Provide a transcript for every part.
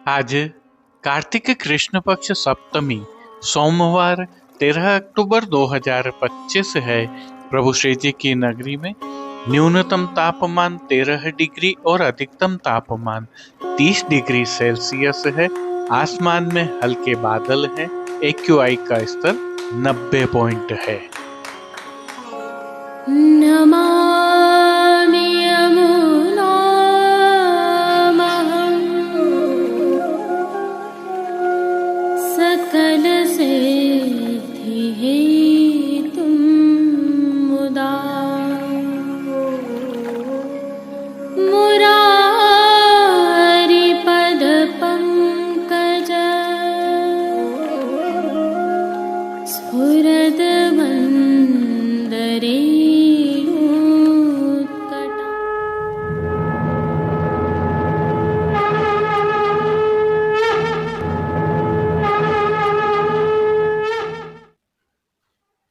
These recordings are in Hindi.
आज कार्तिक कृष्ण पक्ष सप्तमी सोमवार 13 अक्टूबर 2025 है। प्रभु श्री जी की नगरी में न्यूनतम तापमान 13 डिग्री और अधिकतम तापमान 30 डिग्री सेल्सियस है। आसमान में हल्के बादल हैं। एक्यूआई का स्तर 90 पॉइंट है। नमामि यमुनामहं सकलसिद्धिहेतुं मुदा मुरारिपदपङ्कज स्फुरद्वन्दरे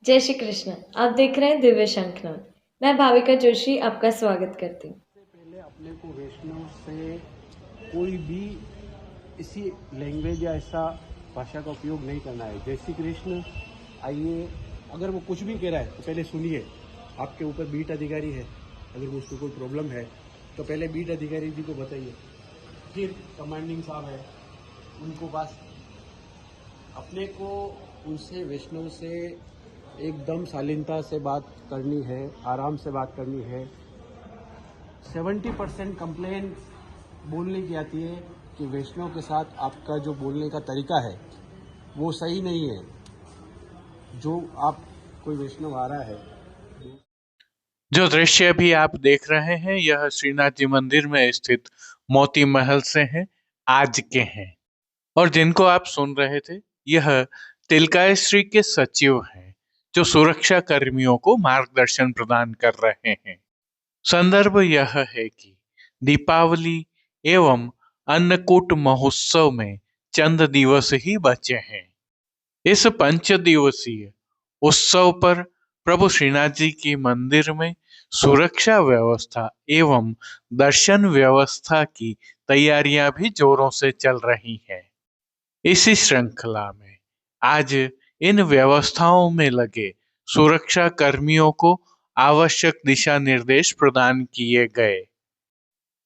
जय श्री कृष्ण। आप देख रहे हैं दिव्य शंखनाद। मैं भाविका जोशी आपका स्वागत करती हूँ। पहले अपने को वैष्णव से कोई भी इसी लैंग्वेज या ऐसा भाषा का उपयोग नहीं करना है। जय श्री कृष्ण। आइए, अगर वो कुछ भी कह रहा है तो पहले सुनिए। आपके ऊपर बीट अधिकारी है, अगर उसको कोई प्रॉब्लम है तो पहले बीट अधिकारी जी को बताइए। फिर कमांडिंग साहब है, उनको पास अपने को उनसे वैष्णव से एकदम शालीनता से बात करनी है, आराम से बात करनी है। 70% कंप्लेंट बोलने की आती है कि वैष्णव के साथ आपका जो बोलने का तरीका है वो सही नहीं है। जो आप कोई वैष्णव आ रहा है, जो दृश्य भी आप देख रहे हैं यह श्रीनाथ जी मंदिर में स्थित मोती महल से हैं, आज के हैं। और जिनको आप सुन रहे थे यह तिलकाश्री के सचिव हैं, जो सुरक्षा कर्मियों को मार्गदर्शन प्रदान कर रहे हैं। संदर्भ यह है कि दीपावली एवं अन्नकूट महोत्सव में चंद दिवस ही बचे हैं। इस पंच दिवसीय उत्सव पर प्रभु श्रीनाथ जी की मंदिर में सुरक्षा व्यवस्था एवं दर्शन व्यवस्था की तैयारियां भी जोरों से चल रही हैं। इसी श्रृंखला में आज इन व्यवस्थाओं में लगे सुरक्षा कर्मियों को आवश्यक दिशा निर्देश प्रदान किए गए।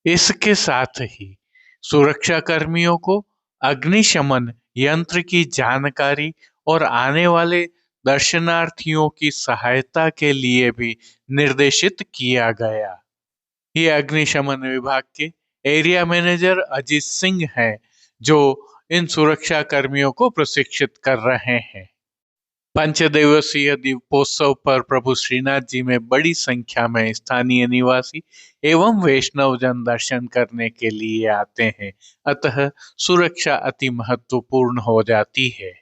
इसके साथ ही सुरक्षा कर्मियों को अग्निशमन यंत्र की जानकारी और आने वाले दर्शनार्थियों की सहायता के लिए भी निर्देशित किया गया। ये अग्निशमन विभाग के एरिया मैनेजर अजीत सिंह हैं, जो इन सुरक्षा कर्मियों को प्रशिक्षित कर रहे हैं। पंचदिवसीय दीपोत्सव पर प्रभु श्रीनाथ जी में बड़ी संख्या में स्थानीय निवासी एवं वैष्णव जन दर्शन करने के लिए आते हैं, अतः सुरक्षा अति महत्वपूर्ण हो जाती है।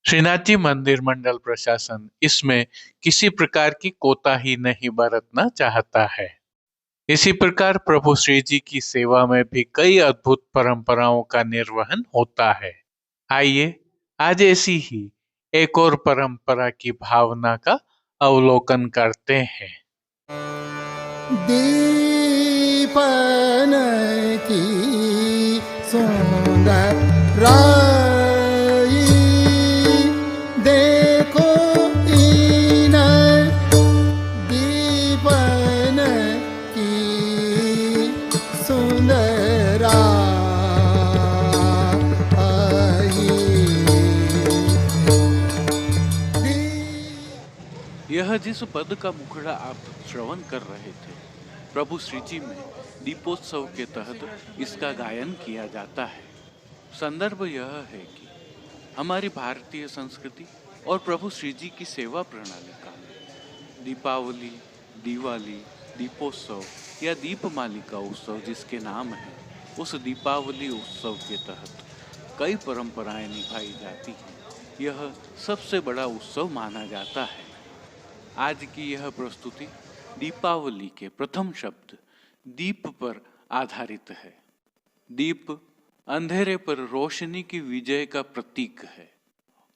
श्रीनाथ जी मंदिर मंडल प्रशासन इसमें किसी प्रकार की कोताही नहीं बरतना चाहता है। इसी प्रकार प्रभु श्री जी की सेवा में भी कई अद्भुत परंपराओं का निर्वहन होता है। आइए आज ऐसी ही एक और परंपरा की भावना का अवलोकन करते हैं। दीपन की सुंदर राई देखो इन दीपन की सुंदर यह जिस पद का मुखड़ा आप श्रवण कर रहे थे, प्रभु श्री जी में दीपोत्सव के तहत इसका गायन किया जाता है। संदर्भ यह है कि हमारी भारतीय संस्कृति और प्रभु श्री जी की सेवा प्रणाली का दीपावली, दिवाली, दीपोत्सव या दीपमालिका उत्सव जिसके नाम है, उस दीपावली उत्सव के तहत कई परंपराएं निभाई जाती हैं। यह सबसे बड़ा उत्सव माना जाता है। आज की यह प्रस्तुति दीपावली के प्रथम शब्द दीप पर आधारित है। दीप अंधेरे पर रोशनी की विजय का प्रतीक है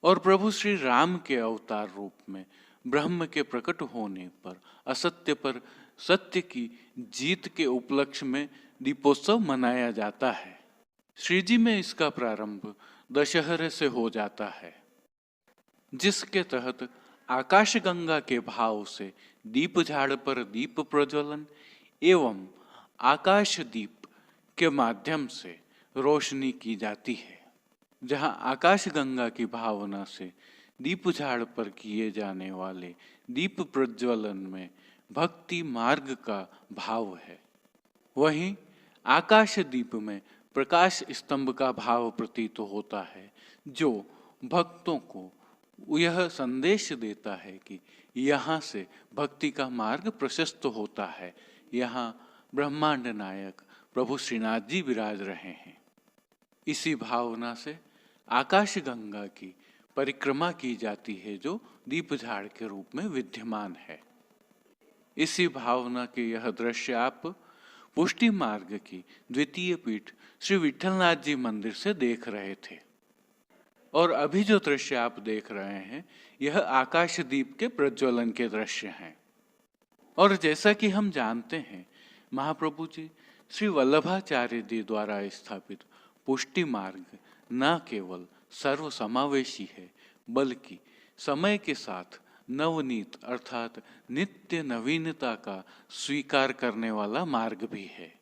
और प्रभु श्री राम के अवतार रूप में ब्रह्म के प्रकट होने पर असत्य पर सत्य की जीत के उपलक्ष्य में दीपोत्सव मनाया जाता है। श्री जी में इसका प्रारंभ दशहरे से हो जाता है, जिसके तहत आकाश गंगा के भाव से दीप झाड़ पर दीप प्रज्वलन एवं आकाश दीप के माध्यम से रोशनी की जाती है। जहां आकाश गंगा की भावना से दीप झाड़ पर किए जाने वाले दीप प्रज्वलन में भक्ति मार्ग का भाव है, वहीं आकाश दीप में प्रकाश स्तंभ का भाव प्रतीत होता है, जो भक्तों को यह संदेश देता है कि यहाँ से भक्ति का मार्ग प्रशस्त होता है। यहाँ ब्रह्मांड नायक प्रभु श्रीनाथ जी विराज रहे हैं। इसी भावना से आकाश गंगा की परिक्रमा की जाती है, जो दीप झाड़ के रूप में विद्यमान है। इसी भावना के यह दृश्य आप पुष्टि मार्ग की द्वितीय पीठ श्री विठलनाथ जी मंदिर से देख रहे थे, और अभी जो दृश्य आप देख रहे हैं यह आकाश दीप के प्रज्वलन के दृश्य हैं। और जैसा कि हम जानते हैं, महाप्रभु जी श्री वल्लभाचार्य जी द्वारा स्थापित पुष्टि मार्ग न केवल सर्व समावेशी है, बल्कि समय के साथ नवनीत अर्थात नित्य नवीनता का स्वीकार करने वाला मार्ग भी है।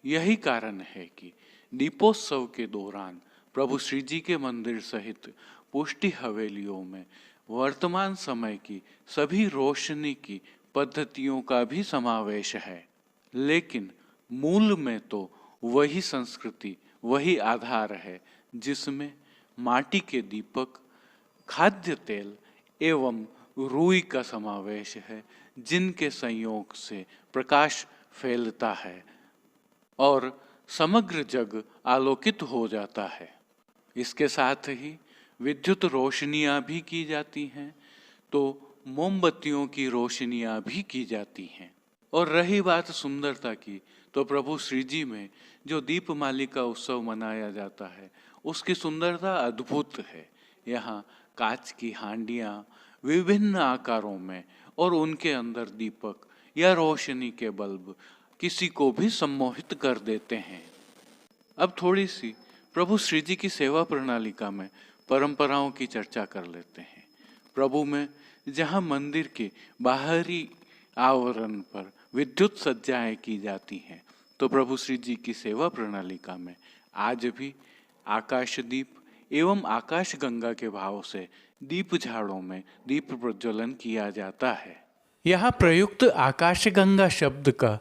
यही कारण है कि दीपोत्सव के दौरान प्रभु श्री जी के मंदिर सहित पुष्टि हवेलियों में वर्तमान समय की सभी रोशनी की पद्धतियों का भी समावेश है, लेकिन मूल में तो वही संस्कृति, वही आधार है, जिसमें माटी के दीपक, खाद्य तेल एवं रुई का समावेश है, जिनके संयोग से प्रकाश फैलता है और समग्र जग आलोकित हो जाता है। इसके साथ ही विद्युत रोशनियां भी की जाती हैं, तो मोमबत्तियों की रोशनियां भी की जाती हैं। और रही बात सुंदरता की, तो प्रभु श्री जी में जो दीपमालिका उत्सव मनाया जाता है, उसकी सुंदरता अद्भुत है। यहाँ कांच की हांडियां विभिन्न आकारों में और उनके अंदर दीपक या रोशनी के बल्ब किसी को भी सम्मोहित कर देते हैं। अब थोड़ी सी प्रभु श्री जी की सेवा प्रणालिका में परंपराओं की चर्चा कर लेते हैं। प्रभु में जहाँ मंदिर के बाहरी आवरण पर विद्युत सज्जाएं की जाती हैं, तो प्रभु श्री जी की सेवा प्रणालिका में आज भी आकाश दीप एवं आकाश गंगा के भाव से दीप झाड़ों में दीप प्रज्वलन किया जाता है। यहाँ प्रयुक्त आकाश गंगा शब्द का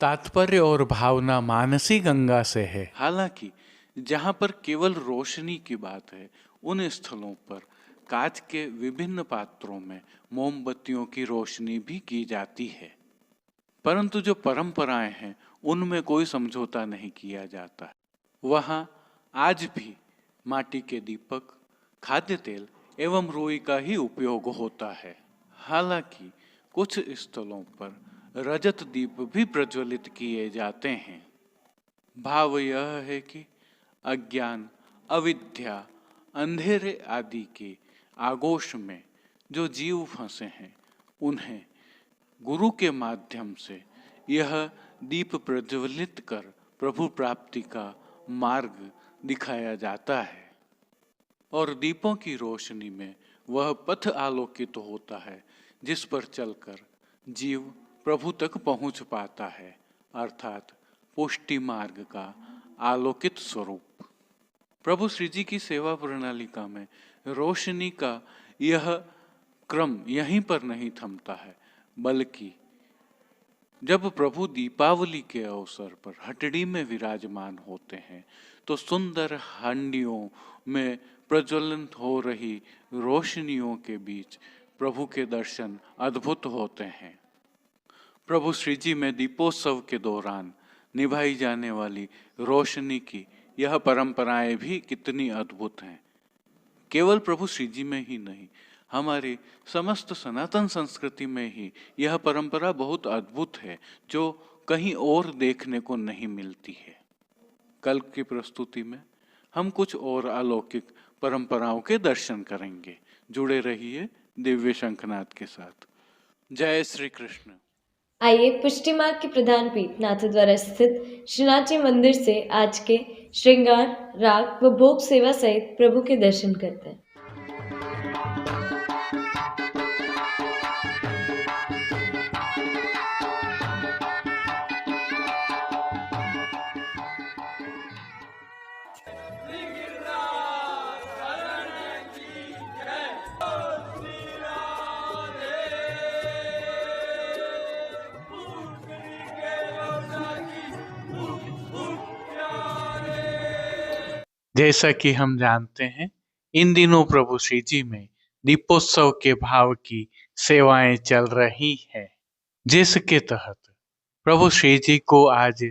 तात्पर्य और भावना मानसी गंगा से है। हालांकि जहाँ पर केवल रोशनी की बात है, उन स्थलों पर कांच के विभिन्न पात्रों में मोमबत्तियों की रोशनी भी की जाती है, परंतु जो परंपराएं हैं उनमें कोई समझौता नहीं किया जाता। वहाँ आज भी माटी के दीपक, खाद्य तेल एवं रुई का ही उपयोग होता है। हालांकि कुछ स्थलों पर रजत दीप भी प्रज्वलित किए जाते हैं। भाव यह है कि अज्ञान, अविद्या, अंधेरे आदि के आगोश में जो जीव फंसे हैं, उन्हें गुरु के माध्यम से यह दीप प्रज्वलित कर प्रभु प्राप्ति का मार्ग दिखाया जाता है, और दीपों की रोशनी में वह पथ आलोकित होता है जिस पर चलकर जीव प्रभु तक पहुंच पाता है, अर्थात पुष्टि मार्ग का आलोकित स्वरूप। प्रभु श्री जी की सेवा प्रणालिका में रोशनी का यह क्रम यहीं पर नहीं थमता है, बल्कि जब प्रभु दीपावली के अवसर पर हटड़ी में विराजमान होते हैं, तो सुंदर हांडियों में प्रज्वलित हो रही रोशनियों के बीच प्रभु के दर्शन अद्भुत होते हैं। प्रभु श्री जी में दीपोत्सव के दौरान निभाई जाने वाली रोशनी की यह परंपराएं भी कितनी अद्भुत हैं। केवल प्रभु श्री जी में ही नहीं, हमारी समस्त सनातन संस्कृति में ही यह परंपरा बहुत अद्भुत है, जो कहीं और देखने को नहीं मिलती है। कल की प्रस्तुति में हम कुछ और अलौकिक परंपराओं के दर्शन करेंगे। जुड़े रहिए दिव्य शंखनाद के साथ। जय श्री कृष्ण। आइए पुष्टि मार्ग के प्रधान पीठ नाथद्वारा स्थित श्रीनाथ जी मंदिर से आज के श्रृंगार, राग व भोग सेवा सहित प्रभु के दर्शन करते हैं। जैसा कि हम जानते हैं, इन दिनों प्रभु श्री जी में दीपोत्सव के भाव की सेवाएं चल रही हैं, जिसके तहत प्रभु श्री जी को आज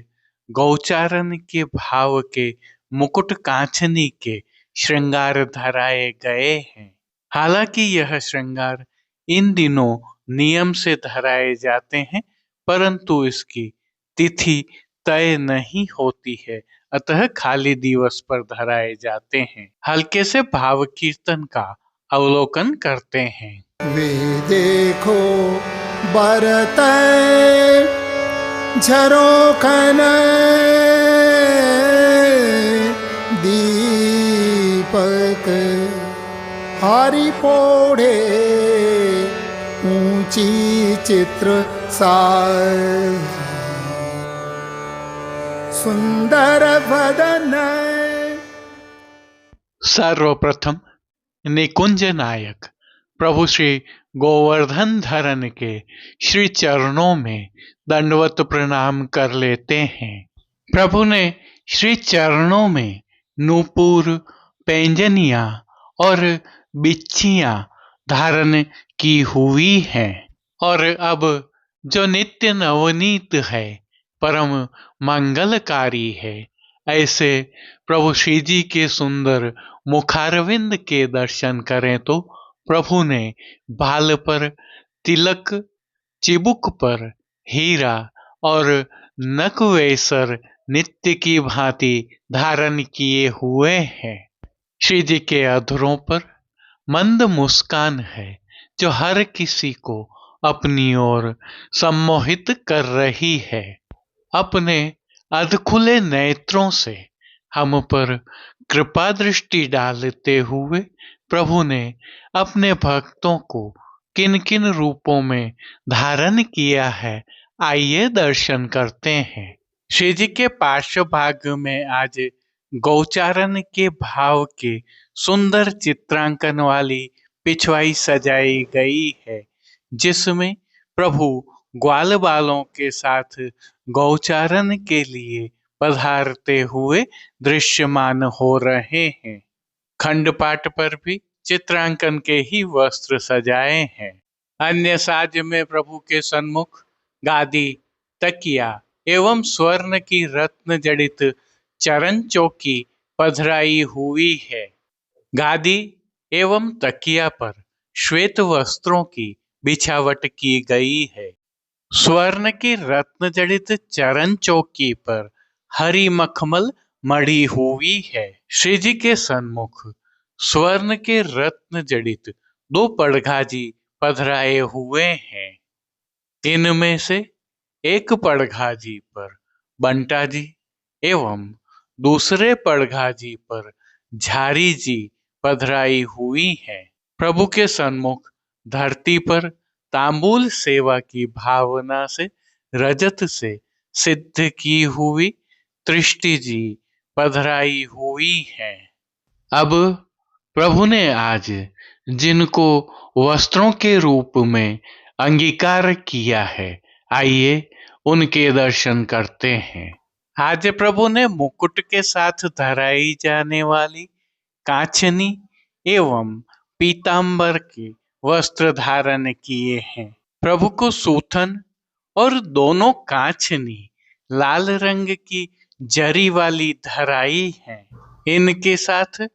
गौचारण के भाव के मुकुट कांचनी के श्रृंगार धराए गए हैं। हालांकि यह श्रृंगार इन दिनों नियम से धराए जाते हैं, परंतु इसकी तिथि तय नहीं होती है, अतः खाली दिवस पर धराए जाते हैं। हल्के से भाव कीर्तन का अवलोकन करते हैं। वे देखो बरत झरोखन दीपक हारी पोढ़े ऊंची चित्र साज सुंदर वदन। सर्वप्रथम निकुंज नायक प्रभु श्री गोवर्धन धरन के श्री चरणों में दंडवत प्रणाम कर लेते हैं। प्रभु ने श्री चरणों में नूपुर, पैंजनिया और बिच्छियां धारण की हुई हैं और अब जो नित्य नवनीत है, परम मंगलकारी है, ऐसे प्रभु श्री जी के सुंदर मुखारविंद के दर्शन करें तो प्रभु ने बाल पर तिलक, चिबुक पर हीरा और नकवेसर नित्य की भांति धारण किए हुए हैं। श्री जी के अधरों पर मंद मुस्कान है, जो हर किसी को अपनी ओर सम्मोहित कर रही है। अपने अधखुले नेत्रों से हम पर कृपा दृष्टि डालते हुए प्रभु ने अपने भक्तों को किन किन रूपों में धारण किया है, आइए दर्शन करते हैं। श्री जी के पार्श्व भाग में आज गौचारण के भाव के सुंदर चित्रांकन वाली पिछवाई सजाई गई है, जिसमें प्रभु ग्वाल बालों के साथ गौचारण के लिए पधारते हुए दृश्यमान हो रहे हैं। खंडपाठ पर भी चित्रांकन के ही वस्त्र सजाए हैं। अन्य साज में प्रभु के सन्मुख गादी, तकिया एवं स्वर्ण की रत्न जड़ित चरण चौकी पधराई हुई है। गादी एवं तकिया पर श्वेत वस्त्रों की बिछावट की गई है। स्वर्ण की रत्न जड़ित चरण चौकी पर हरी मखमल मढ़ी हुई है। श्री जी के सन्मुख स्वर्ण के रत्न जड़ित 2 पड़घाजी पधराए हुए हैं। इनमें से एक पड़घाजी पर बंटा जी एवं दूसरे पड़घाजी पर झारी जी पधराई हुई है। प्रभु के सन्मुख धरती पर तांबूल सेवा की भावना से रजत से सिद्ध की हुई तृष्टि जी पधराई हुई है। अब प्रभु ने आज जिनको वस्त्रों के रूप में अंगीकार किया है, आइए उनके दर्शन करते हैं। आज प्रभु ने मुकुट के साथ धराई जाने वाली कांचनी एवं पीतांबर के वस्त्र धारण किए हैं। प्रभु को सूथन और दोनों कांचनी लाल रंग की जरी वाली धराई है। इनके साथ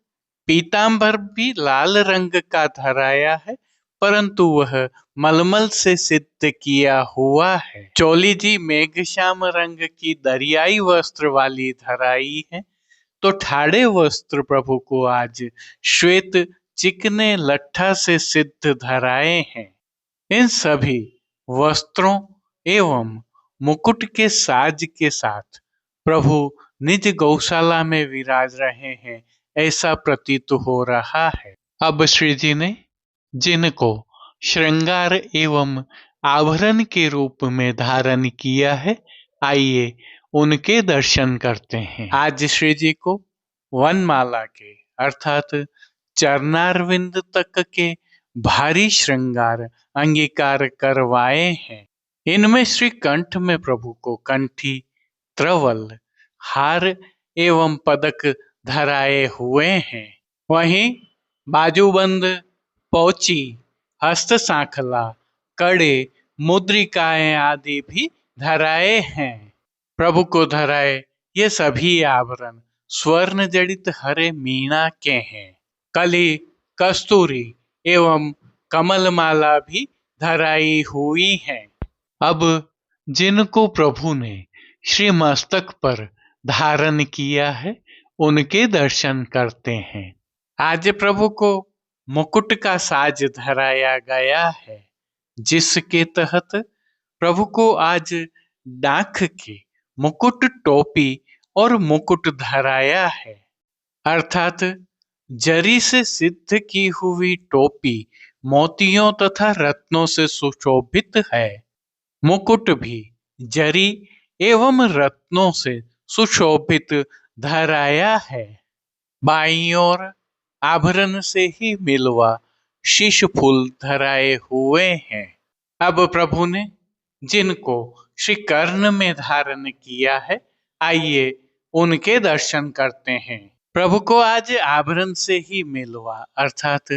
पीतांबर भी लाल रंग का धराया है, परंतु वह मलमल से सिद्ध किया हुआ है। चोली जी मेघश्याम रंग की दरियाई वस्त्र वाली धराई है, तो ठाड़े वस्त्र प्रभु को आज श्वेत चिकने लट्ठा से सिद्ध धराए हैं। इन सभी वस्त्रों एवं मुकुट के साज के साथ प्रभु निज गौशाला में विराज रहे हैं, ऐसा प्रतीत हो रहा है। अब श्री जी ने जिनको श्रृंगार एवं आभरण के रूप में धारण किया है, आइए उनके दर्शन करते हैं। आज श्री जी को वनमाला के अर्थात चरणारविंद तक के भारी श्रृंगार अंगीकार करवाए हैं। इनमें श्री कंठ में प्रभु को कंठी, त्रवल, हार एवं पदक धराए हुए हैं। वहीं बाजूबंद, पौची, हस्त सांखला, कड़े, मुद्रिकाएं आदि भी धराए हैं। प्रभु को धराए ये सभी आभरण स्वर्ण जड़ित हरे मीना के हैं। कली, कस्तूरी एवं कमलमाला भी धराई हुई है। अब जिनको प्रभु ने श्री मस्तक पर धारण किया है, उनके दर्शन करते हैं। आज प्रभु को मुकुट का साज धराया गया है, जिसके तहत प्रभु को आज डाक के मुकुट, टोपी और मुकुट धराया है। अर्थात जरी से सिद्ध की हुई टोपी मोतियों तथा रत्नों से सुशोभित है। मुकुट भी जरी एवं रत्नों से सुशोभित धराया है। बाईं ओर आभरण से ही मिलवा शीश फूल धराए हुए हैं। अब प्रभु ने जिनको श्री कर्ण में धारण किया है, आइए उनके दर्शन करते हैं। प्रभु को आज आभरण से ही मिलवा अर्थात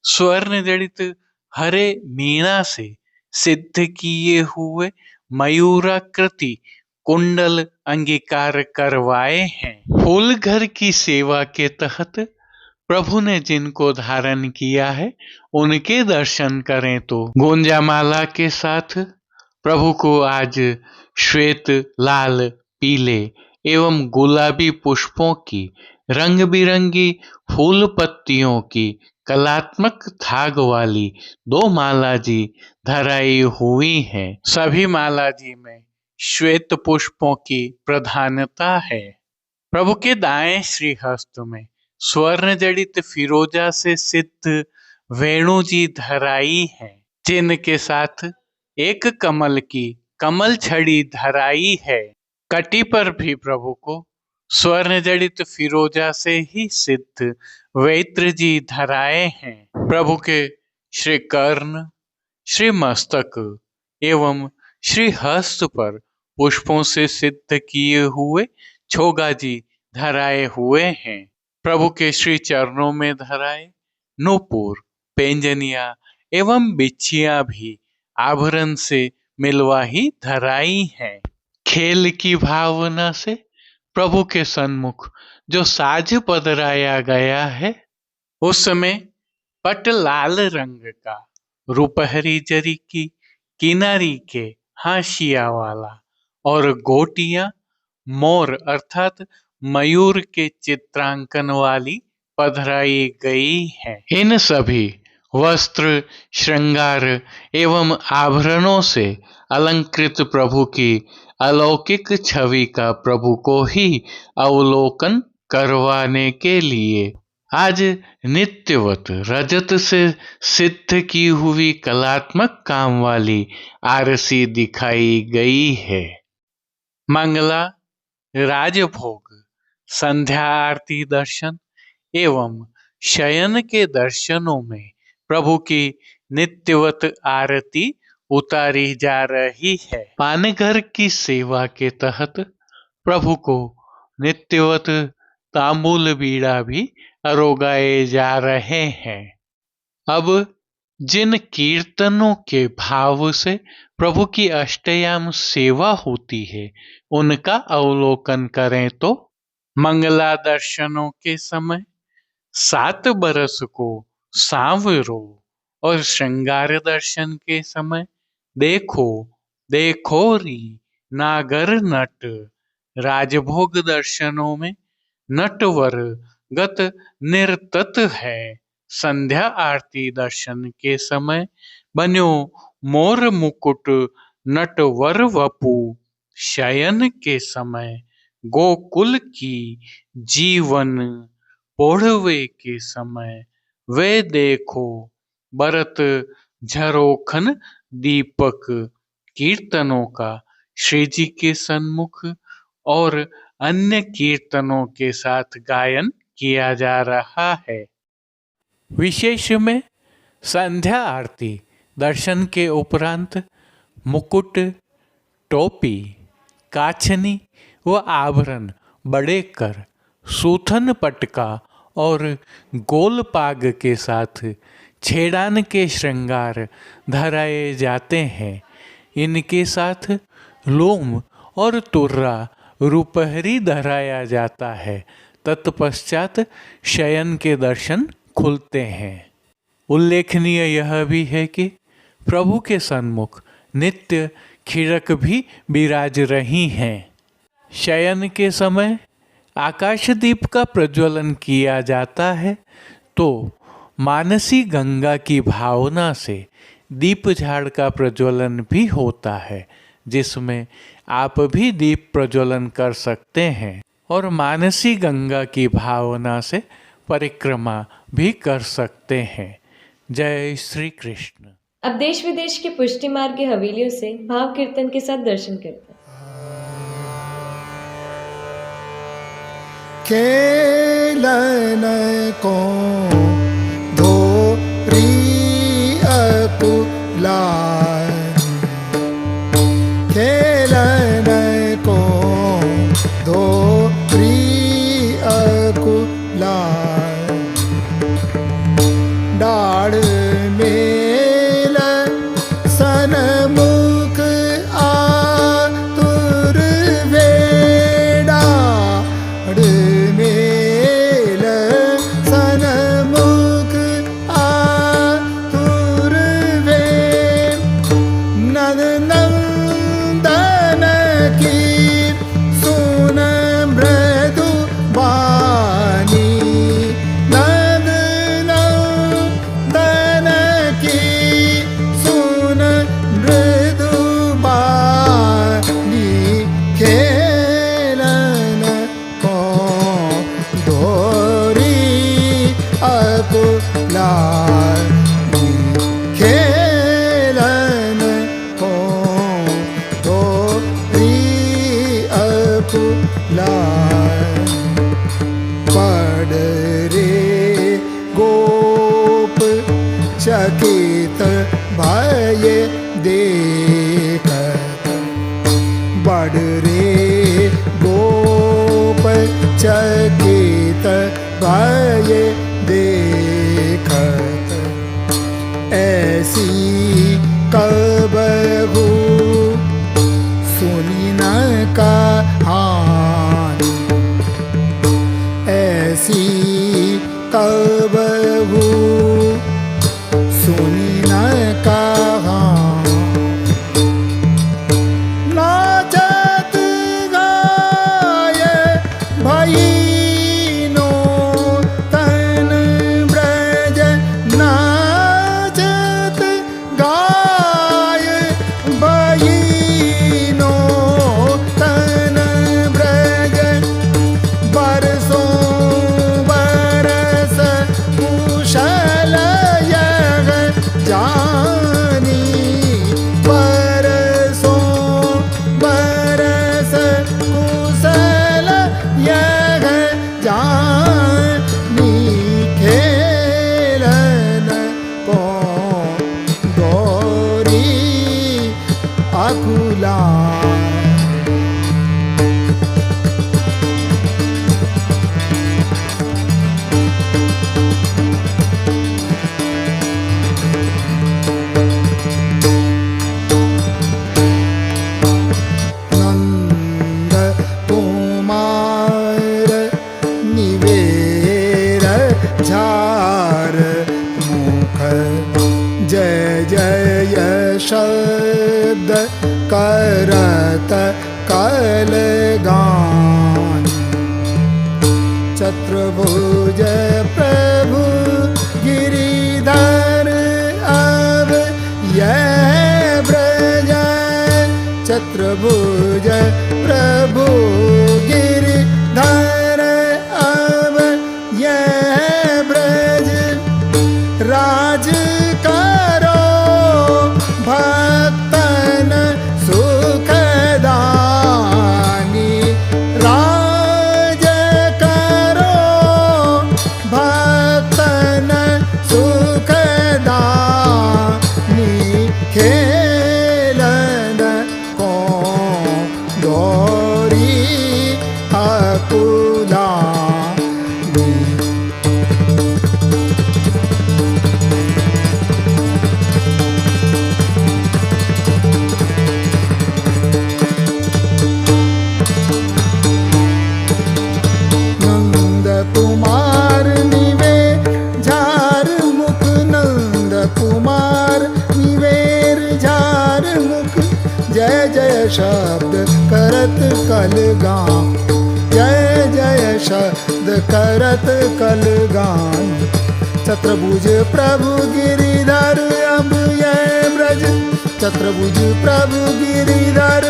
स्वर्ण जड़ित हरे मीना से सिद्ध किए हुए मयूराकृति कुंडल अंगीकार करवाए हैं। फूल घर की सेवा के तहत प्रभु ने जिनको धारण किया है, उनके दर्शन करें तो गुंजामाला के साथ प्रभु को आज श्वेत, लाल, पीले एवं गुलाबी पुष्पों की रंग बिरंगी फूल पत्तियों की कलात्मक थाग वाली 2 माला जी धराई हुई हैं। सभी माला जी में श्वेत पुष्पों की प्रधानता है। प्रभु के दाएं श्रीहस्त में स्वर्ण जड़ित फिरोजा से सिद्ध वेणु जी धराई है, जिनके साथ एक कमल की कमल छड़ी धराई है। कटी पर भी प्रभु को स्वर्ण जड़ित फिरोजा से ही सिद्ध वेत्र जी धराए हैं। प्रभु के श्री कर्ण, श्री मस्तक एवं श्री हस्त पर पुष्पों से सिद्ध किए हुए छोगा जी धराए हुए हैं। प्रभु के श्री चरणों में धराए नूपुर, पेंजनिया एवं बिछिया भी आभरण से मिलवा ही धराई हैं। खेल की भावना से प्रभु के सन्मुख जो साज पधराया गया है, उस समय पट लाल रंग का रुपहरी जरी की किनारी के हाशिया वाला और गोटियां मोर अर्थात मयूर के चित्रांकन वाली पधराई गई है। इन सभी वस्त्र, श्रृंगार एवं आभरणों से अलंकृत प्रभु की अलौकिक छवि का प्रभु को ही अवलोकन करवाने के लिए आज नित्यवत रजत से सिद्ध की हुई कलात्मक काम वाली आरसी दिखाई गई है। मंगला, राजभोग, संध्या आरती दर्शन एवं शयन के दर्शनों में प्रभु की नित्यवत आरती उतारी जा रही है। पानघर की सेवा के तहत प्रभु को नित्यवत तांबूल बीड़ा भी अरोगाए जा रहे हैं। अब जिन कीर्तनों के भाव से प्रभु की अष्टयाम सेवा होती है, उनका अवलोकन करें तो मंगला दर्शनों के समय 7 बरस को सांवरो और श्रृंगार दर्शन के समय देखो देखो री नागर नट, राजभोग दर्शनों में नटवर गत निर्तत है। संध्या आरती दर्शन के समय बन्यो मोर मुकुट नटवर वपु, शयन के समय गोकुल की जीवन पोढ़वे के समय वे देखो बरत झरोखन दीपक कीर्तनों का श्री जी के सन्मुख और अन्य कीर्तनों के साथ गायन किया जा रहा है। विशेष में संध्या आरती दर्शन के उपरांत मुकुट, टोपी, काछनी व आभरण बड़े कर, सूथन पटका और गोलपाग के साथ छेड़ान के श्रृंगार धराए जाते हैं। इनके साथ लोम और तुर्रा रुपहरी धराया जाता है। तत्पश्चात शयन के दर्शन खुलते हैं। उल्लेखनीय यह भी है कि प्रभु के सन्मुख नित्य खीरक भी विराज रही हैं। शयन के समय आकाशदीप का प्रज्वलन किया जाता है तो मानसी गंगा की भावना से दीप झाड़ का प्रज्वलन भी होता है, जिसमें आप भी दीप प्रज्वलन कर सकते हैं और मानसी गंगा की भावना से परिक्रमा भी कर सकते हैं। जय श्री कृष्ण। अब देश विदेश के पुष्टि मार्ग की हवेलियों से भाव कीर्तन के साथ दर्शन करते हैं। खेलन को धोरी अकुलाय, खेलन को धोरी अकुलाय, डाढ़ मेल सनमुख आतुर वेड़ा, मेल सनमुख आतुर वे, नंद नंदन की सुन मृदु वाणी, नंद नंदन की सुन मृदु वाणी, खेलन को धोरी अकुलाय, खेलन को धोरी अकुलाय, पढ़ रे गोप चकित भय देखत, बढ़ रे गोप चकित भय देखत, ऐसी कबहू सुनी न कहानी, ऐसी कबहू सुनी न कहानी, नाचत गाय भईनो तन ब्रज, नाचत गाय भईनो तन ब्रज, बरसों बरस कुशल यह जानी, बरसों बरस कुशल यह जानी, खेलन को धोरी अकुलाय। नंद कुमार निवेर झार मुख, जय जय शब्द करत कलगान, चतुर्भुज प्रभु गिरिधर अब यह ब्रज, चतुर्भुज प्रभु गिरि ब्रज राज करो भक्तन सुखदानी राज करो भक्तन सुखदानी खेलन को दोरी अकुलानी नंद कुमार निवे झार मुख नंद कुमार निवेर झार मुख जय जय शब्द करत कलगान जय जय शब्द करत कलगान चतुर्भुज प्रभु गिरिधर अब ये ब्रज चतुर्भुज प्रभु गिरिधर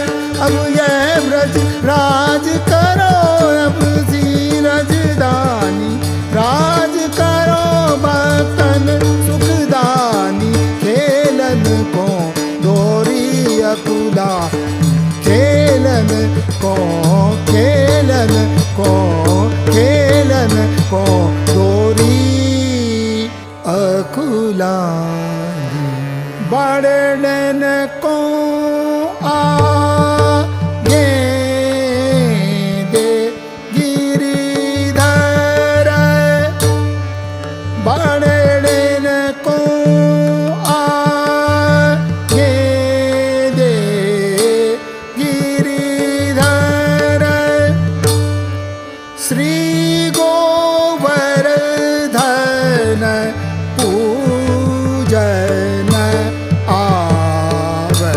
अब ये ब्रज राज करो अब धीरज दानी राज करो भक्तन सुखदानी खेलन को दोरी अकुला खेलन को खेलन को खेलन को दोरी अकुला बड़न को आगे दे गिरिधर बड़न को आगे दे गिरिधर श्री गोवर्धन पूजन आवे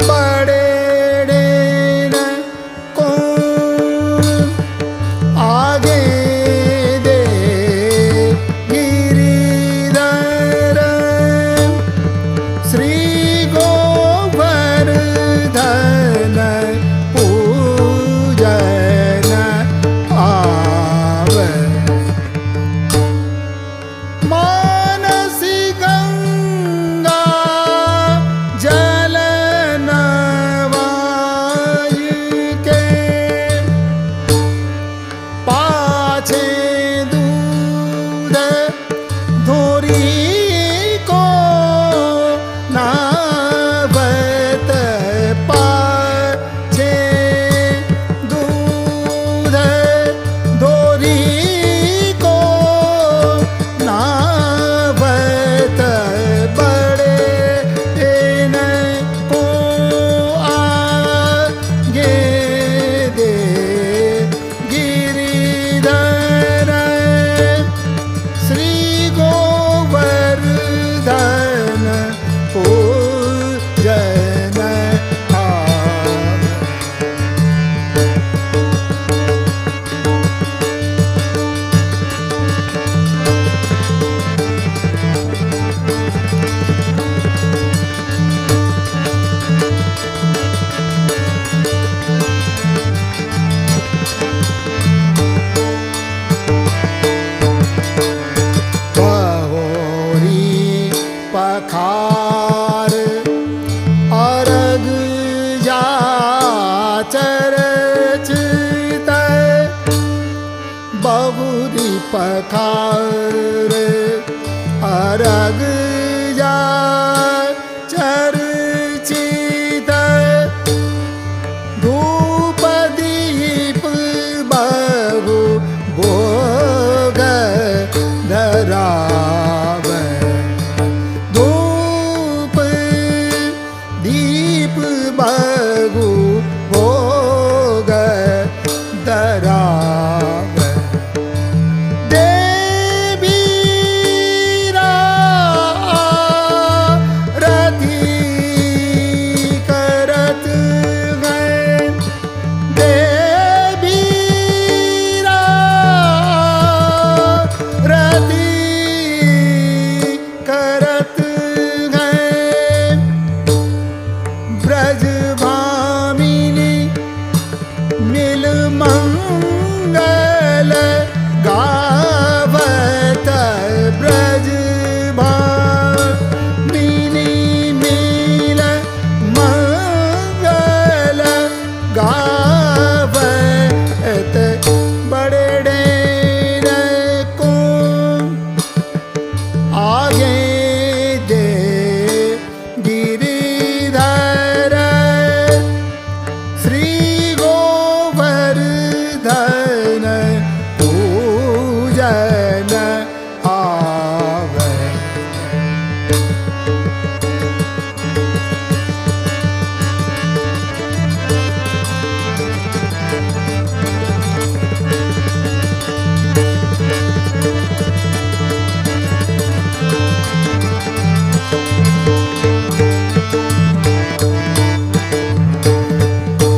बड़ेन को आगे दे गिरिधर श्री गोवर्धन पूजन आवे मानसी गंगा जल नवाई के पाछे दूध धोरी को नावत पाछे दूध धोरी को नावत बड़े इन को आगे दे गिरिधर श्री गोवर्धन पूजन आवे बहोरी पखार अर्घ जाचर चित बहुरी पखार अर्घ जाचर चित धूप दीप बहु भोग धरावे धूप दीप बहु भोग धरावे देवी शरण आवे।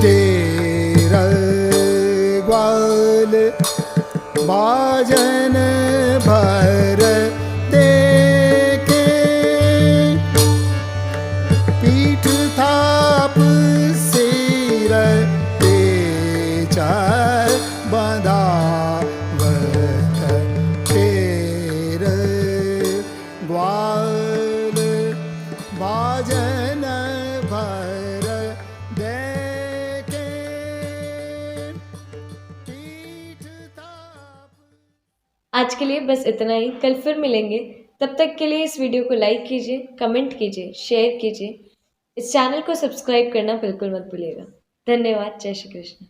तेरा ग्वाल बाजन भर देके, पीठ थाप सिर पेचा बंधावत। तेरा ग्वाल बाजन भर देके, पीठ थाप। आज के लिए बस इतना ही। कल फिर मिलेंगे। तब तक के लिए इस वीडियो को लाइक कीजिए, कमेंट कीजिए, शेयर कीजिए। इस चैनल को सब्सक्राइब करना बिल्कुल मत भूलिएगा। धन्यवाद। जय श्री कृष्ण।